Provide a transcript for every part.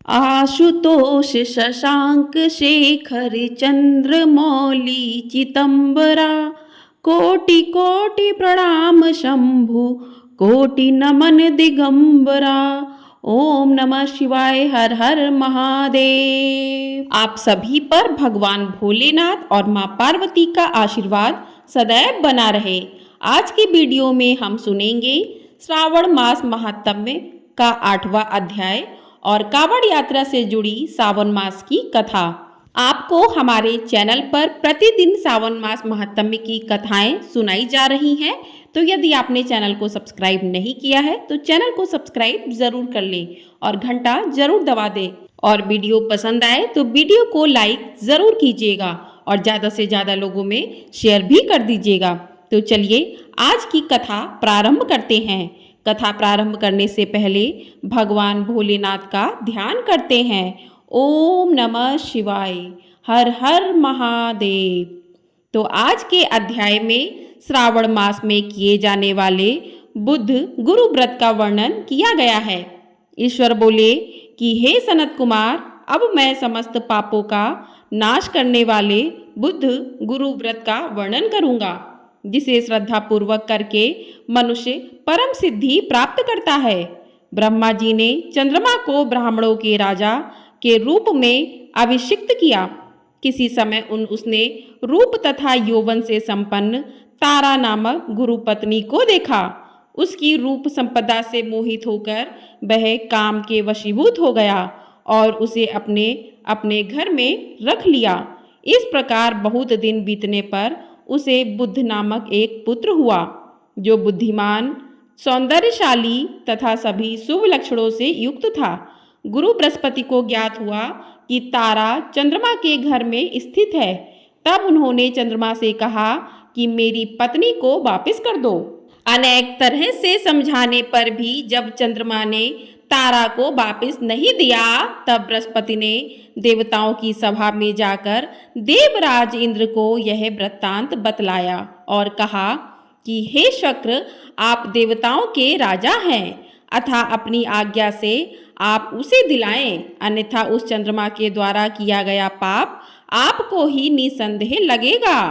आशुतोष शशांक शेखर चंद्रमौली चितंबरा। कोटि कोटि प्रणाम शंभु, कोटि नमन दिगंबरा। ओम नमः शिवाय, हर हर महादेव। आप सभी पर भगवान भोलेनाथ और माँ पार्वती का आशीर्वाद सदैव बना रहे। आज की वीडियो में हम सुनेंगे श्रावण मास महात्म्य का 8वां अध्याय और कावड़ यात्रा से जुड़ी सावन मास की कथा। आपको हमारे चैनल पर प्रतिदिन सावन मास महात्म्य की कथाएं सुनाई जा रही हैं। तो यदि आपने चैनल को सब्सक्राइब नहीं किया है तो चैनल को सब्सक्राइब जरूर कर लें और घंटा जरूर दबा दें। और वीडियो पसंद आए तो वीडियो को लाइक जरूर कीजिएगा और ज़्यादा से ज़्यादा लोगों में शेयर भी कर दीजिएगा। तो चलिए आज की कथा प्रारंभ करते हैं। कथा प्रारंभ करने से पहले भगवान भोलेनाथ का ध्यान करते हैं। ओम नमः शिवाय, हर हर महादेव। तो आज के अध्याय में श्रावण मास में किए जाने वाले बुद्ध गुरु व्रत का वर्णन किया गया है। ईश्वर बोले कि हे सनत कुमार, अब मैं समस्त पापों का नाश करने वाले बुद्ध गुरु व्रत का वर्णन करूंगा, जिसे श्रद्धा पूर्वक करके मनुष्य परम सिद्धि प्राप्त करता है। ब्रह्मा जी ने चंद्रमा को ब्राह्मणों के राजा के रूप में अभिषिक्त किया। किसी समय उसने रूप तथा यौवन से संपन्न तारा नामक गुरु पत्नी को देखा। उसकी रूप संपदा से मोहित होकर वह काम के वशीभूत हो गया और उसे अपने अपने घर में रख लिया। इस प्रकार बहुत दिन बीतने पर उसे बुद्ध नामक एक पुत्र हुआ, जो बुद्धिमान, सौंदर्यशाली तथा सभी शुभ लक्षणों से युक्त था। गुरु बृहस्पति को ज्ञात हुआ कि तारा चंद्रमा के घर में स्थित है। तब उन्होंने चंद्रमा से कहा कि मेरी पत्नी को वापस कर दो। अनेक तरह से समझाने पर भी जब चंद्रमा ने तारा को वापस नहीं दिया, तब बृहस्पति ने देवताओं की सभा में जाकर देवराज इंद्र को यह वृत्तांत बतलाया और कहा कि हे शक्र, आप देवताओं के राजा हैं, अतः अपनी आज्ञा से आप उसे दिलाएं, अन्यथा उस चंद्रमा के द्वारा किया गया पाप आपको ही निसंदेह लगेगा,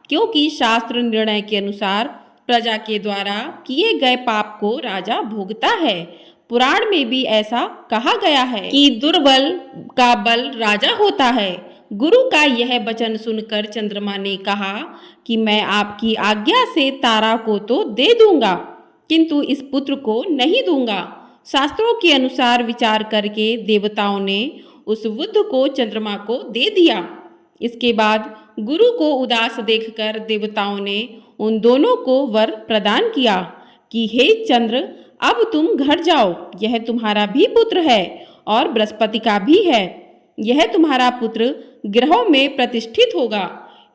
क्योंकि शास्त्र निर्णय के अनुसार प्रजा के द्वारा किए गए पाप को राजा भोगता है। पुराण में भी ऐसा कहा गया है कि दुर्बल का बल राजा होता है। गुरु का यह वचन सुनकर चंद्रमा ने कहा कि मैं आपकी आज्ञा से तारा को तो दे दूंगा, किंतु इस पुत्र को नहीं दूंगा। शास्त्रों के अनुसार विचार करके देवताओं ने उस बुद्ध को चंद्रमा को दे दिया। इसके बाद गुरु को उदास देखकर देवताओं ने उन दोनों को वर प्रदान किया कि हे चंद्र, अब तुम घर जाओ, यह तुम्हारा भी पुत्र है और बृहस्पति का भी है। यह तुम्हारा पुत्र ग्रहों में प्रतिष्ठित होगा।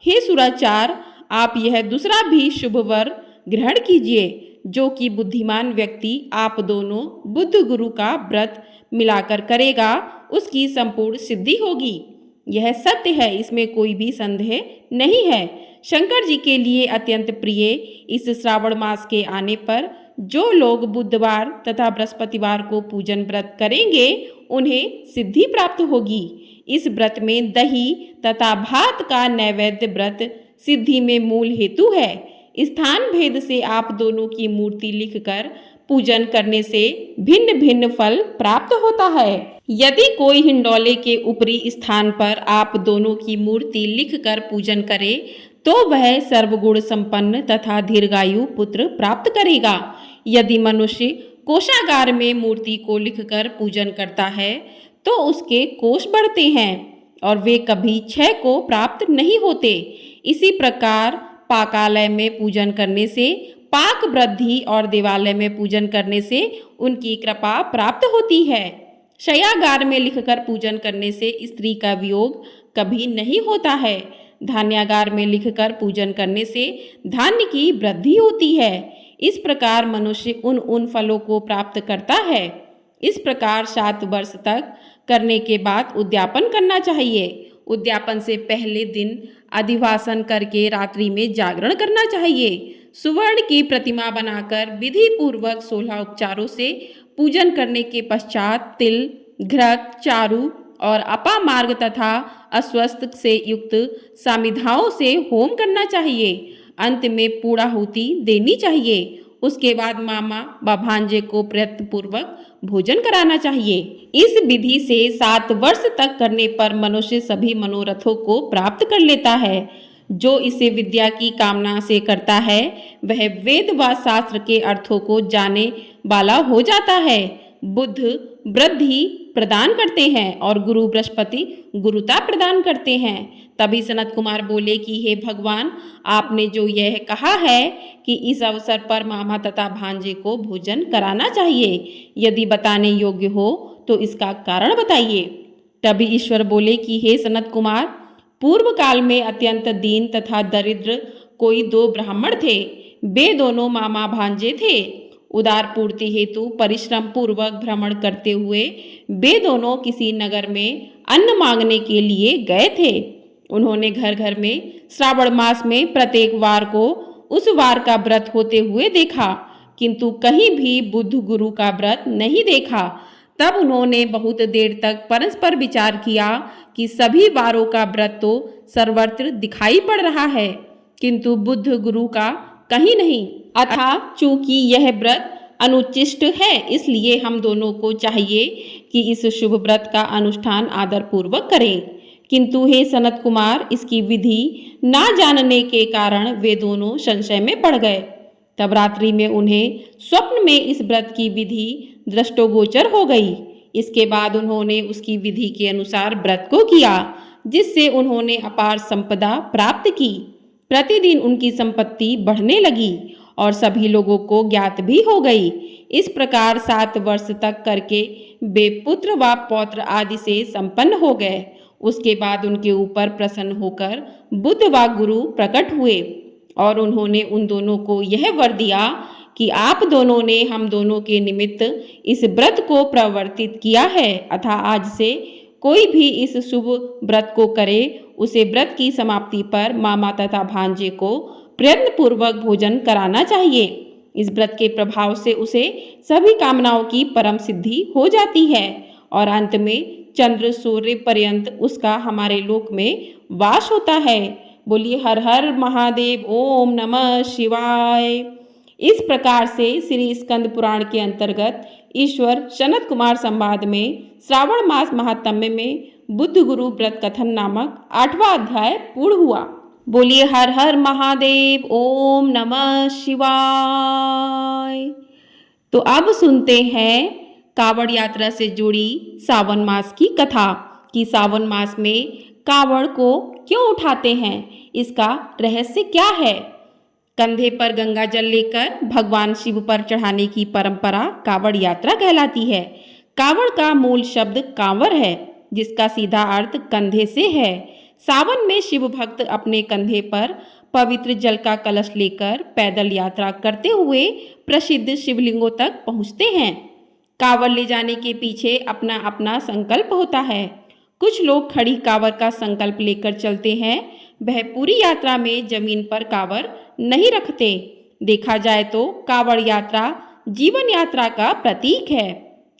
हे सुराचार, आप यह दूसरा भी शुभ वर ग्रहण कीजिए, जो कि बुद्धिमान व्यक्ति आप दोनों बुद्ध गुरु का व्रत मिलाकर करेगा, उसकी संपूर्ण सिद्धि होगी। यह सत्य है, इसमें कोई भी संदेह नहीं है। शंकर जी के लिए अत्यंत प्रिय इस श्रावण मास के आने पर जो लोग बुधवार तथा बृहस्पतिवार को पूजन व्रत करेंगे, उन्हें सिद्धि प्राप्त होगी। इस व्रत में दही तथा भात का नैवेद्य व्रत सिद्धि में मूल हेतु है। स्थान भेद से आप दोनों की मूर्ति लिखकर पूजन करने से भिन्न भिन्न फल प्राप्त होता है। यदि कोई हिंडोले के ऊपरी स्थान पर आप दोनों की मूर्ति लिखकर पूजन करे तो वह सर्वगुण संपन्न तथा दीर्घायु पुत्र प्राप्त करेगा। यदि मनुष्य कोषागार में मूर्ति को लिखकर पूजन करता है तो उसके कोष बढ़ते हैं और वे कभी क्षय को प्राप्त नहीं होते। इसी प्रकार पाकालय में पूजन करने से पाक वृद्धि और देवालय में पूजन करने से उनकी कृपा प्राप्त होती है। शयागार में लिखकर पूजन करने से स्त्री का वियोग कभी नहीं होता है। धान्यागार में लिखकर पूजन करने से धान्य की वृद्धि होती है। इस प्रकार मनुष्य उन फलों को प्राप्त करता है। इस प्रकार 7 वर्ष तक करने के बाद उद्यापन करना चाहिए। उद्यापन से पहले दिन अधिवासन करके रात्रि में जागरण करना चाहिए। सुवर्ण की प्रतिमा बनाकर विधि पूर्वक 16 उपचारों से पूजन करने के पश्चात तिल, घृत, चारु और अपामार्ग तथा अस्वस्थ से युक्त सामिधाओं से होम करना चाहिए। अंत में पूर्णाहुति देनी चाहिए। उसके बाद मामा व भांजे को प्रयत्न पूर्वक भोजन कराना चाहिए। इस विधि से 7 वर्ष तक करने पर मनुष्य सभी मनोरथों को प्राप्त कर लेता है। जो इसे विद्या की कामना से करता है वह वेद व शास्त्र के अर्थों को जाने वाला हो जाता है। बुध वृद्धि प्रदान करते हैं और गुरु बृहस्पति गुरुता प्रदान करते हैं। तभी सनत कुमार बोले कि हे भगवान, आपने जो यह कहा है कि इस अवसर पर मामा तथा भांजे को भोजन कराना चाहिए, यदि बताने योग्य हो तो इसका कारण बताइए। तभी ईश्वर बोले कि हे सनत कुमार, पूर्व काल में अत्यंत दीन तथा दरिद्र कोई 2 ब्राह्मण थे। वे दोनों मामा भांजे थे। उदार पूर्ति हेतु परिश्रम पूर्वक भ्रमण करते हुए वे दोनों किसी नगर में अन्न मांगने के लिए गए थे। उन्होंने घर घर में श्रावण मास में प्रत्येक वार को उस वार का व्रत होते हुए देखा, किंतु कहीं भी बुद्ध गुरु का व्रत नहीं देखा। तब उन्होंने बहुत देर तक परस्पर विचार किया कि सभी वारों का व्रत तो सर्वत्र दिखाई पड़ रहा है, किंतु बुद्ध गुरु का कहीं नहीं। अतः चूंकि यह व्रत अनुचिष्ट है, इसलिए हम दोनों को चाहिए कि इस शुभ व्रत का अनुष्ठान आदर पूर्वक करें। किंतु हे सनत कुमार, इसकी विधि ना जानने के कारण वे दोनों संशय में पड़ गए। तब रात्रि में उन्हें स्वप्न में इस व्रत की विधि दृष्टोगोचर हो गई। इसके बाद उन्होंने उसकी विधि के अनुसार व्रत को किया, जिससे उन्होंने अपार संपदा प्राप्त की। प्रतिदिन उनकी संपत्ति बढ़ने लगी और सभी लोगों को ज्ञात भी हो गई। इस प्रकार 7 वर्ष तक करके वे पुत्र व पौत्र आदि से संपन्न हो गए। उसके बाद उनके ऊपर प्रसन्न होकर बुद्ध व गुरु प्रकट हुए और उन्होंने उन दोनों को यह वर दिया कि आप दोनों ने हम दोनों के निमित्त इस व्रत को प्रवर्तित किया है, अतः आज से कोई भी इस शुभ व्रत को करे, उसे व्रत की समाप्ति पर मामा तथा भांजे को प्रयत्न पूर्वक भोजन कराना चाहिए। इस व्रत के प्रभाव से उसे सभी कामनाओं की परम सिद्धि हो जाती है और अंत में चंद्र सूर्य पर्यंत उसका हमारे लोक में वास होता है। बोलिए हर हर महादेव, ओम नमः शिवाय। इस प्रकार से श्री स्कंद पुराण के अंतर्गत ईश्वर सनत कुमार संवाद में श्रावण मास महात्म्य में बुद्ध गुरु व्रत कथन नामक 8वां अध्याय पूर्ण हुआ। बोलिए हर हर महादेव, ओम नमः शिवाय। तो अब सुनते हैं कावड़ यात्रा से जुड़ी सावन मास की कथा कि सावन मास में कावड़ को क्यों उठाते हैं, इसका रहस्य क्या है। कंधे पर गंगा जल लेकर भगवान शिव पर चढ़ाने की परंपरा कावड़ यात्रा कहलाती है। कावड़ का मूल शब्द कांवर है, जिसका सीधा अर्थ कंधे से है। सावन में शिव भक्त अपने कंधे पर पवित्र जल का कलश लेकर पैदल यात्रा करते हुए प्रसिद्ध शिवलिंगों तक पहुँचते हैं। कांवर ले जाने के पीछे अपना अपना संकल्प होता है। कुछ लोग खड़ी कांवर का संकल्प लेकर चलते हैं, वह पूरी यात्रा में जमीन पर कांवर नहीं रखते। देखा जाए तो कांवड़ यात्रा जीवन यात्रा का प्रतीक है,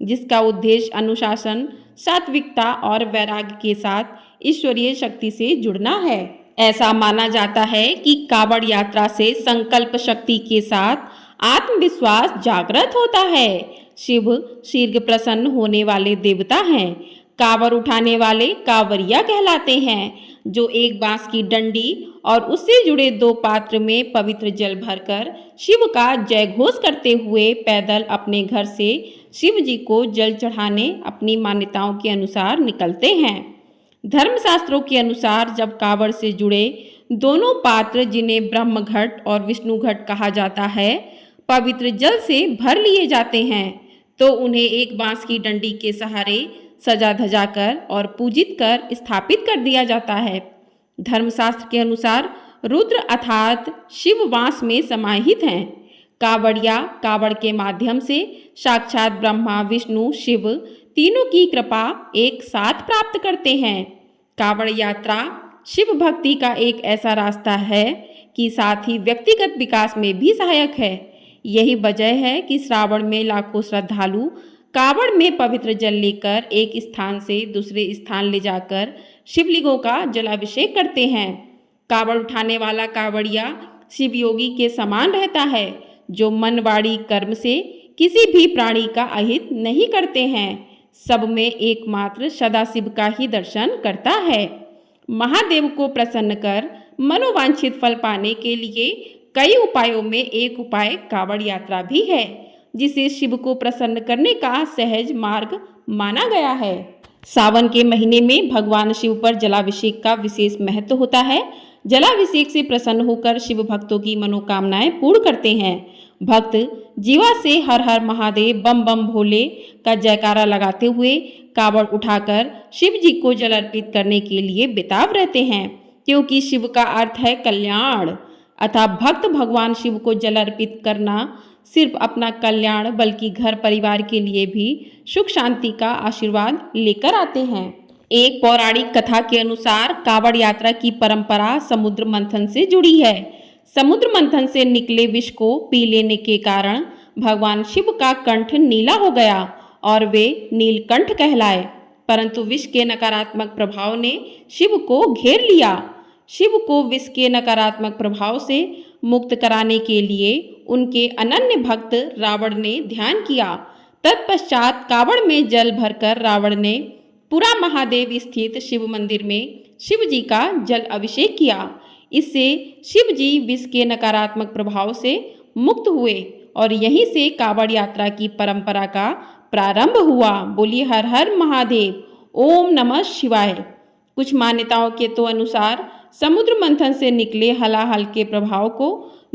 जिसका उद्देश्य अनुशासन, सात्विकता और वैराग्य के साथ ईश्वरीय शक्ति से जुड़ना है। ऐसा माना जाता है कि कांवड़ यात्रा से संकल्प शक्ति के साथ आत्मविश्वास जागृत होता है। शिव शीघ्र प्रसन्न होने वाले देवता हैं। कांवर उठाने वाले कांवरिया कहलाते हैं, जो एक बांस की डंडी और उससे जुड़े 2 पात्र में पवित्र जल भरकर शिव का जय घोष करते हुए पैदल अपने घर से शिव जी को जल चढ़ाने अपनी मान्यताओं के अनुसार निकलते हैं। धर्मशास्त्रों के अनुसार जब कांवड़ से जुड़े दोनों पात्र, जिन्हें ब्रह्म घट और विष्णु घट कहा जाता है, पवित्र जल से भर लिए जाते हैं, तो उन्हें एक बांस की डंडी के सहारे सजा धजा कर और पूजित कर स्थापित कर दिया जाता है। धर्मशास्त्र के अनुसार रुद्र अर्थात शिव बांस में समाहित हैं। कांवड़िया कांवड़ के माध्यम से साक्षात ब्रह्मा, विष्णु, शिव तीनों की कृपा एक साथ प्राप्त करते हैं। कांवड़ यात्रा शिव भक्ति का एक ऐसा रास्ता है कि साथ ही व्यक्तिगत विकास में भी सहायक है। यही वजह है कि श्रावण में लाखों श्रद्धालु कावड़ में पवित्र जल लेकर एक स्थान से दूसरे स्थान ले जाकर शिवलिंगों का जलाभिषेक करते हैं। कावड़ उठाने वाला कावड़िया शिवयोगी के समान रहता है, जो मन वाणी कर्म से किसी भी प्राणी का अहित नहीं करते हैं, सब में एकमात्र सदाशिव का ही दर्शन करता है। महादेव को प्रसन्न कर मनोवांछित फल पाने के लिए कई उपायों में एक उपाय कावड़ यात्रा भी है, जिसे शिव को प्रसन्न करने का सहज मार्ग माना गया है। सावन के महीने में भगवान शिव पर जलाभिषेक का विशेष महत्व होता है। जलाभिषेक से प्रसन्न होकर शिव भक्तों की मनोकामनाएं पूर्ण करते हैं। भक्त जीवा से हर हर महादेव बम बम भोले का जयकारा लगाते हुए कावड़ उठाकर शिव जी को जल अर्पित करने के लिए बेताब रहते हैं, क्योंकि शिव का अर्थ है कल्याण। अतः भक्त भगवान शिव को जल अर्पित करना सिर्फ अपना कल्याण बल्कि घर परिवार के लिए भी सुख शांति का आशीर्वाद लेकर आते हैं। एक पौराणिक कथा के अनुसार कावड़ यात्रा की परंपरा समुद्र मंथन से जुड़ी है। समुद्र मंथन से निकले विष को पी लेने के कारण भगवान शिव का कंठ नीला हो गया और वे नीलकंठ कहलाए। परंतु विष के नकारात्मक प्रभाव ने शिव को घेर लिया। शिव को विष के नकारात्मक प्रभाव से मुक्त कराने के लिए उनके अनन्य भक्त रावण ने ध्यान किया। तत्पश्चात कावड़ में जल भरकर रावण ने पूरा महादेव स्थित शिव मंदिर में शिव जी का जल अभिषेक किया। इससे शिव जी विष के नकारात्मक प्रभाव से मुक्त हुए और यहीं से कावड़ यात्रा की परंपरा का प्रारंभ हुआ। बोलिए हर हर महादेव, ओम नमः शिवाय। कुछ मान्यताओं के तो अनुसार समुद्र मंथन से निकले हलाहल के प्रभाव को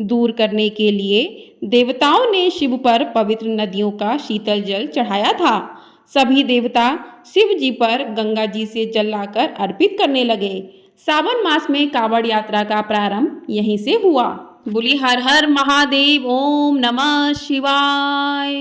दूर करने के लिए देवताओं ने शिव पर पवित्र नदियों का शीतल जल चढ़ाया था। सभी देवता शिव जी पर गंगा जी से जल लाकर अर्पित करने लगे। सावन मास में कावड़ यात्रा का प्रारंभ यहीं से हुआ। बोली हर हर महादेव, ओम नमः शिवाय।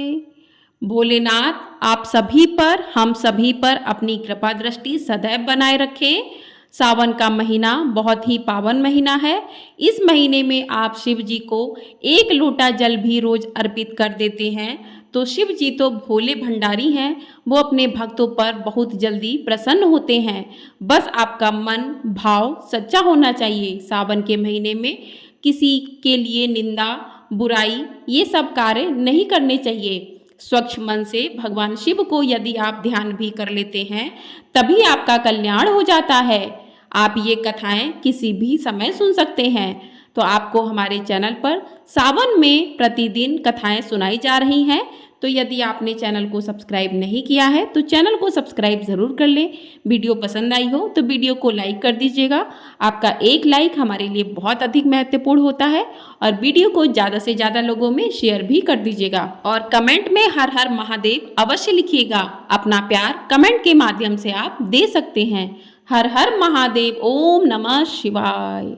भोलेनाथ आप सभी पर, हम सभी पर अपनी कृपा दृष्टि सदैव बनाए रखें। सावन का महीना बहुत ही पावन महीना है। इस महीने में आप शिव जी को एक लोटा जल भी रोज अर्पित कर देते हैं तो शिव जी तो भोले भंडारी हैं, वो अपने भक्तों पर बहुत जल्दी प्रसन्न होते हैं। बस आपका मन भाव सच्चा होना चाहिए। सावन के महीने में किसी के लिए निंदा बुराई ये सब कार्य नहीं करने चाहिए। स्वच्छ मन से भगवान शिव को यदि आप ध्यान भी कर लेते हैं तभी आपका कल्याण हो जाता है। आप ये कथाएं किसी भी समय सुन सकते हैं। तो आपको हमारे चैनल पर सावन में प्रतिदिन कथाएं सुनाई जा रही हैं। तो यदि आपने चैनल को सब्सक्राइब नहीं किया है तो चैनल को सब्सक्राइब ज़रूर कर लें। वीडियो पसंद आई हो तो वीडियो को लाइक कर दीजिएगा। आपका एक लाइक हमारे लिए बहुत अधिक महत्वपूर्ण होता है और वीडियो को ज़्यादा से ज़्यादा लोगों में शेयर भी कर दीजिएगा और कमेंट में हर हर महादेव अवश्य लिखिएगा। अपना प्यार कमेंट के माध्यम से आप दे सकते हैं। हर हर महादेव, ओम नमः शिवाय।